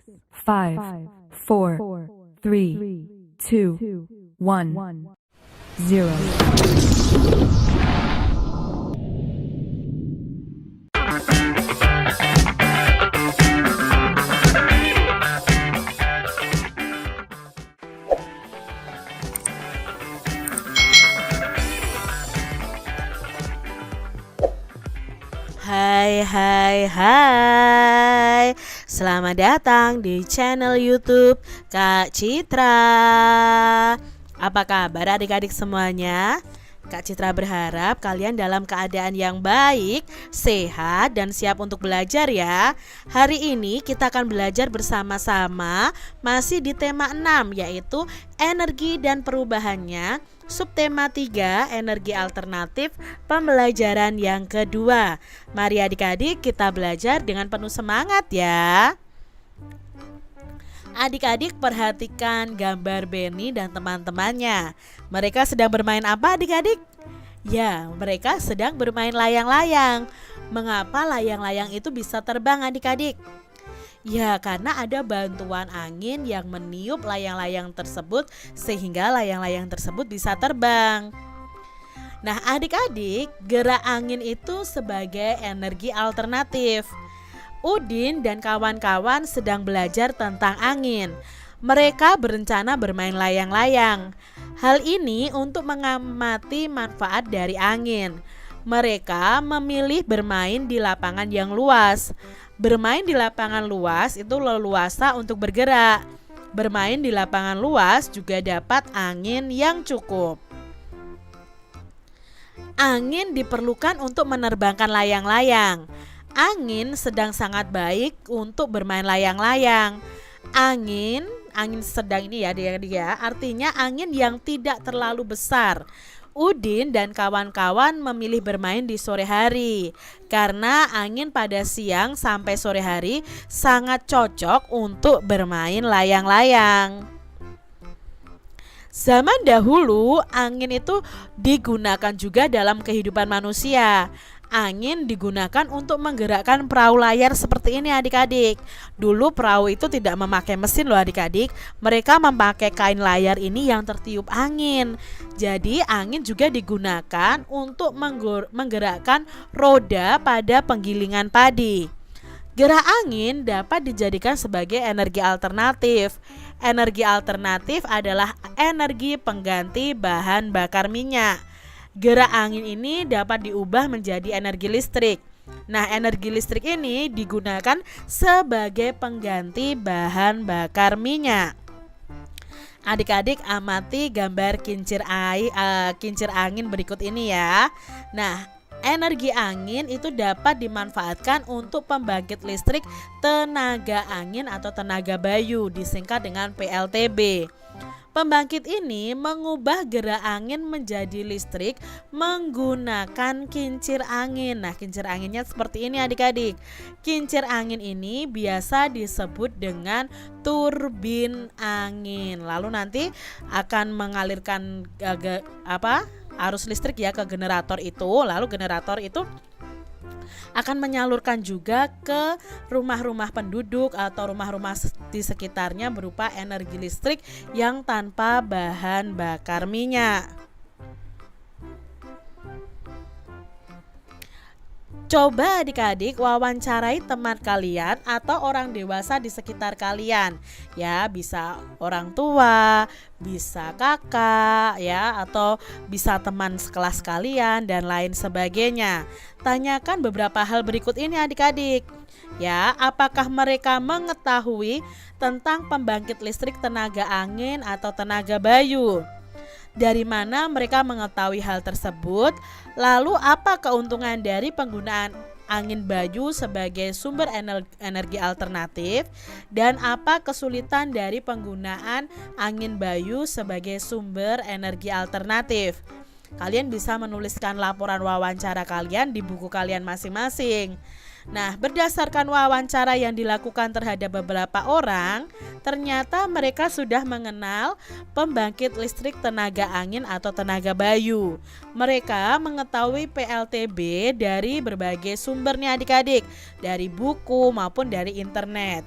5, 4, 3, 2, 1, 0. Hai. Selamat datang di channel YouTube Kak Citra. Apa kabar adik-adik semuanya? Kak Citra berharap kalian dalam keadaan yang baik, sehat, dan siap untuk belajar ya. Hari ini kita akan belajar bersama-sama masih di tema 6, yaitu energi dan perubahannya. Subtema 3, energi alternatif, pembelajaran yang kedua. Mari adik-adik kita belajar dengan penuh semangat ya. Adik-adik perhatikan gambar Benny dan teman-temannya. Mereka sedang bermain apa adik-adik? Ya, mereka sedang bermain layang-layang. Mengapa layang-layang itu bisa terbang adik-adik? Ya, karena ada bantuan angin yang meniup layang-layang tersebut sehingga layang-layang tersebut bisa terbang. Nah, adik-adik, gerak angin itu sebagai energi alternatif. Udin dan kawan-kawan sedang belajar tentang angin. Mereka berencana bermain layang-layang. Hal ini untuk mengamati manfaat dari angin. Mereka memilih bermain di lapangan yang luas. Bermain di lapangan luas itu leluasa untuk bergerak. Bermain di lapangan luas juga dapat angin yang cukup. Angin diperlukan untuk menerbangkan layang-layang. Angin sedang sangat baik untuk bermain layang-layang. Angin sedang ini ya dia, artinya angin yang tidak terlalu besar. Udin dan kawan-kawan memilih bermain di sore hari karena angin pada siang sampai sore hari sangat cocok untuk bermain layang-layang. Zaman dahulu angin itu digunakan juga dalam kehidupan manusia. Angin digunakan untuk menggerakkan perahu layar seperti ini adik-adik. Dulu perahu itu tidak memakai mesin loh adik-adik. Mereka memakai kain layar ini yang tertiup angin. Jadi angin juga digunakan untuk menggerakkan roda pada penggilingan padi. Gerak angin dapat dijadikan sebagai energi alternatif. Energi alternatif adalah energi pengganti bahan bakar minyak. Gerak angin ini dapat diubah menjadi energi listrik. Nah, energi listrik ini digunakan sebagai pengganti bahan bakar minyak. Adik-adik amati gambar kincir angin berikut ini ya. Nah, energi angin itu dapat dimanfaatkan untuk pembangkit listrik tenaga angin atau tenaga bayu, disingkat dengan PLTB. Pembangkit ini mengubah gerak angin menjadi listrik menggunakan kincir angin. Nah, kincir anginnya seperti ini adik-adik. Kincir angin ini biasa disebut dengan turbin angin. Lalu nanti akan mengalirkan arus listrik ya ke generator itu. Lalu generator itu akan menyalurkan juga ke rumah-rumah penduduk atau rumah-rumah di sekitarnya berupa energi listrik yang tanpa bahan bakar minyak. Coba adik-adik wawancarai teman kalian atau orang dewasa di sekitar kalian. Ya, bisa orang tua, bisa kakak ya, atau bisa teman sekelas kalian dan lain sebagainya. Tanyakan beberapa hal berikut ini adik-adik. Ya, apakah mereka mengetahui tentang pembangkit listrik tenaga angin atau tenaga bayu? Dari mana mereka mengetahui hal tersebut? Lalu apa keuntungan dari penggunaan angin bayu sebagai sumber energi alternatif? Dan apa kesulitan dari penggunaan angin bayu sebagai sumber energi alternatif? Kalian bisa menuliskan laporan wawancara kalian di buku kalian masing-masing. Nah, berdasarkan wawancara yang dilakukan terhadap beberapa orang, ternyata mereka sudah mengenal pembangkit listrik tenaga angin atau tenaga bayu. Mereka mengetahui PLTB dari berbagai sumbernya adik-adik, dari buku maupun dari internet.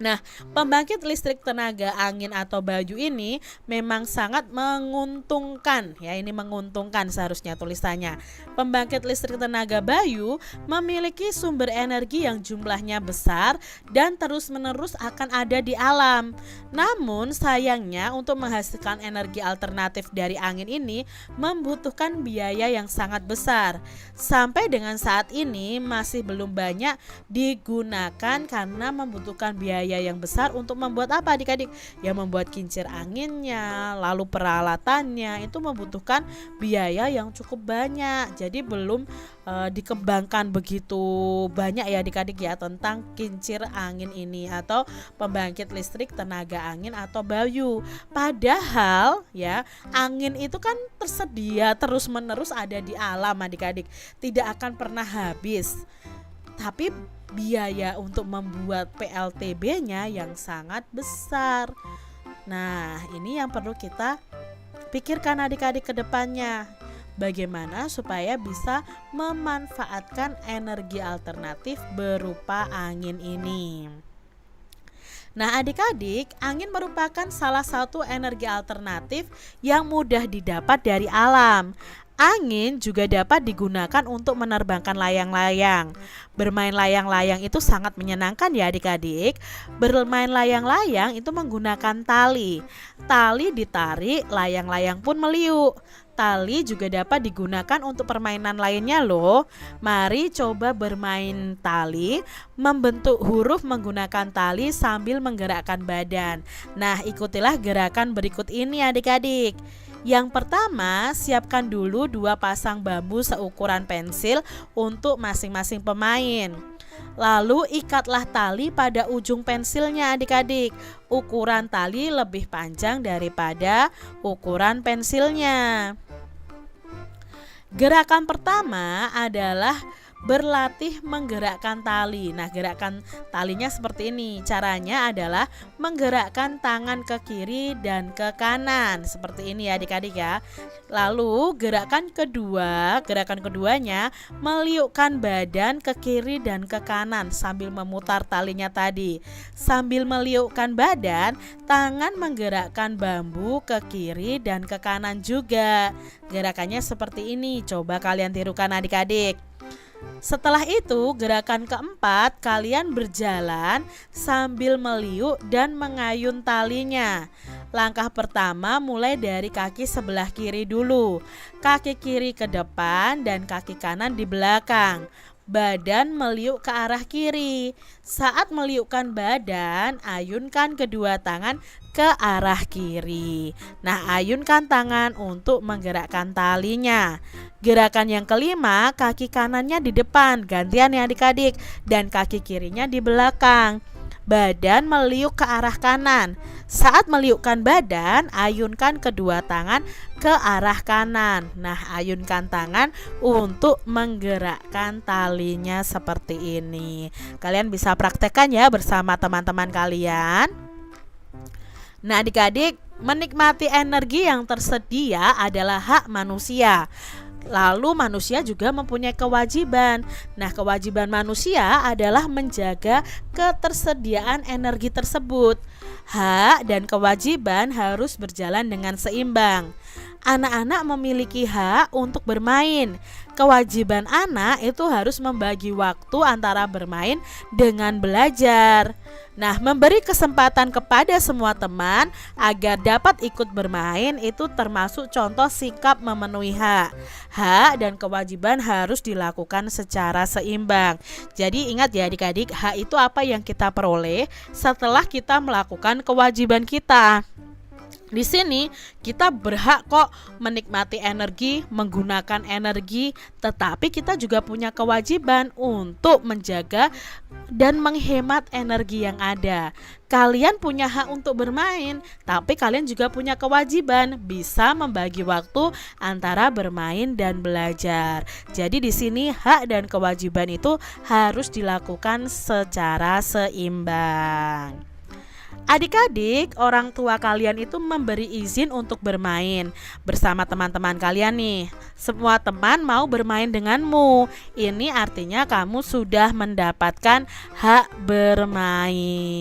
Nah, pembangkit listrik tenaga angin atau Bayu ini memang sangat menguntungkan ya, ini menguntungkan seharusnya tulisannya. Pembangkit listrik tenaga Bayu memiliki sumber energi yang jumlahnya besar dan terus-menerus akan ada di alam. Namun sayangnya untuk menghasilkan energi alternatif dari angin ini membutuhkan biaya yang sangat besar. Sampai dengan saat ini masih belum banyak digunakan karena membutuhkan biaya yang besar untuk membuat apa adik-adik? Ya membuat kincir anginnya, lalu peralatannya itu membutuhkan biaya yang cukup banyak. Jadi belum dikembangkan begitu banyak ya adik-adik ya tentang kincir angin ini atau pembangkit listrik tenaga angin atau Bayu. Padahal ya angin itu kan tersedia terus-menerus ada di alam adik-adik, tidak akan pernah habis. Tapi biaya untuk membuat PLTB-nya yang sangat besar. Nah, ini yang perlu kita pikirkan adik-adik ke depannya. Bagaimana supaya bisa memanfaatkan energi alternatif berupa angin ini. Nah, adik-adik, angin merupakan salah satu energi alternatif yang mudah didapat dari alam. Angin juga dapat digunakan untuk menerbangkan layang-layang. Bermain layang-layang itu sangat menyenangkan ya adik-adik. Bermain layang-layang itu menggunakan tali. Tali ditarik, layang-layang pun meliuk. Tali juga dapat digunakan untuk permainan lainnya loh. Mari coba bermain tali, membentuk huruf menggunakan tali sambil menggerakkan badan. Nah, ikutilah gerakan berikut ini adik-adik. Yang pertama, siapkan dulu 2 pasang bambu seukuran pensil untuk masing-masing pemain. Lalu ikatlah tali pada ujung pensilnya adik-adik. Ukuran tali lebih panjang daripada ukuran pensilnya. Gerakan pertama adalah berlatih menggerakkan tali. Nah, gerakan talinya seperti ini. Caranya adalah menggerakkan tangan ke kiri dan ke kanan. Seperti ini ya adik-adik ya. Lalu gerakan keduanya meliukkan badan ke kiri dan ke kanan sambil memutar talinya tadi. Sambil meliukkan badan, tangan menggerakkan bambu ke kiri dan ke kanan juga. Gerakannya seperti ini. Coba kalian tirukan adik-adik. Setelah itu, gerakan keempat, kalian berjalan sambil meliuk dan mengayun talinya. Langkah pertama mulai dari kaki sebelah kiri dulu. Kaki kiri ke depan dan kaki kanan di belakang. Badan meliuk ke arah kiri. Saat meliukkan badan, ayunkan kedua tangan ke arah kiri. Nah, ayunkan tangan untuk menggerakkan talinya. Gerakan yang kelima, kaki kanannya di depan, gantian ya adik-adik, dan kaki kirinya di belakang. Badan meliuk ke arah kanan. Saat meliukkan badan, ayunkan kedua tangan ke arah kanan. Nah, ayunkan tangan untuk menggerakkan talinya seperti ini. Kalian bisa praktekkan ya bersama teman-teman kalian. Nah, adik-adik, menikmati energi yang tersedia adalah hak manusia. Lalu manusia juga mempunyai kewajiban. Nah, kewajiban manusia adalah menjaga ketersediaan energi tersebut. Hak dan kewajiban harus berjalan dengan seimbang. Anak-anak memiliki hak untuk bermain. Kewajiban anak itu harus membagi waktu antara bermain dengan belajar. Nah, memberi kesempatan kepada semua teman agar dapat ikut bermain itu termasuk contoh sikap memenuhi hak. Hak dan kewajiban harus dilakukan secara seimbang. Jadi ingat ya adik-adik, hak itu apa yang kita peroleh setelah kita melakukan kewajiban kita. Di sini kita berhak kok menikmati energi, menggunakan energi, tetapi kita juga punya kewajiban untuk menjaga dan menghemat energi yang ada. Kalian punya hak untuk bermain, tapi kalian juga punya kewajiban bisa membagi waktu antara bermain dan belajar. Jadi di sini hak dan kewajiban itu harus dilakukan secara seimbang. Adik-adik, orang tua kalian itu memberi izin untuk bermain bersama teman-teman kalian nih. Semua teman mau bermain denganmu. Ini artinya kamu sudah mendapatkan hak bermain.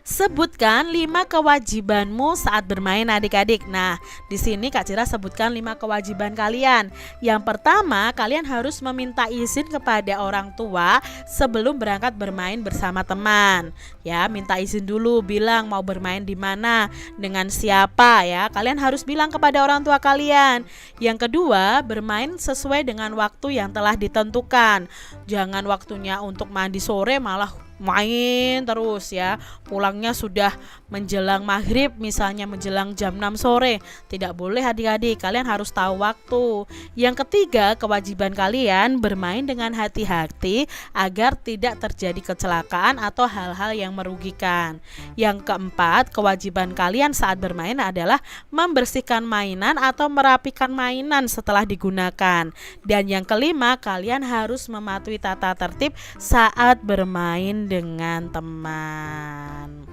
Sebutkan 5 kewajibanmu saat bermain adik-adik. Nah, di sini Kak Cira sebutkan 5 kewajiban kalian. Yang pertama, kalian harus meminta izin kepada orang tua sebelum berangkat bermain bersama teman. Ya, minta izin dulu, bilang mau bermain di mana, dengan siapa ya. Kalian harus bilang kepada orang tua kalian. Yang kedua, bermain sesuai dengan waktu yang telah ditentukan. Jangan waktunya untuk mandi sore malah main terus ya, pulangnya sudah menjelang maghrib, misalnya menjelang jam 6 sore. Tidak boleh adik-adik, kalian harus tahu waktu. Yang ketiga, kewajiban kalian bermain dengan hati-hati agar tidak terjadi kecelakaan atau hal-hal yang merugikan. Yang keempat, kewajiban kalian saat bermain adalah membersihkan mainan atau merapikan mainan setelah digunakan. Dan yang kelima, kalian harus mematuhi tata tertib saat bermain dengan teman.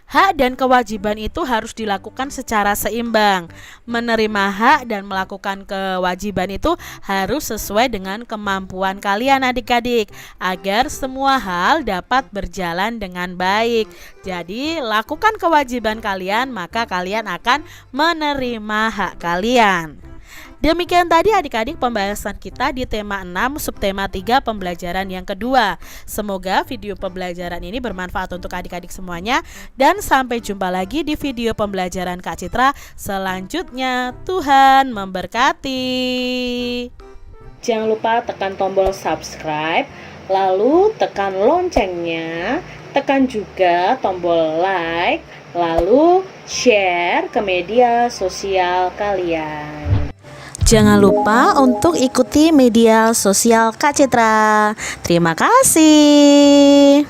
Hak dan kewajiban itu harus dilakukan secara seimbang. Menerima hak dan melakukan kewajiban itu harus sesuai dengan kemampuan kalian adik-adik, agar semua hal dapat berjalan dengan baik. Jadi lakukan kewajiban kalian, maka kalian akan menerima hak kalian. Demikian tadi adik-adik pembahasan kita di tema 6 subtema 3 pembelajaran yang kedua. Semoga video pembelajaran ini bermanfaat untuk adik-adik semuanya, dan sampai jumpa lagi di video pembelajaran Kak Citra selanjutnya. Tuhan memberkati. Jangan lupa tekan tombol subscribe, lalu tekan loncengnya, tekan juga tombol like, lalu share ke media sosial kalian. Jangan lupa untuk ikuti media sosial Kak Citra. Terima kasih.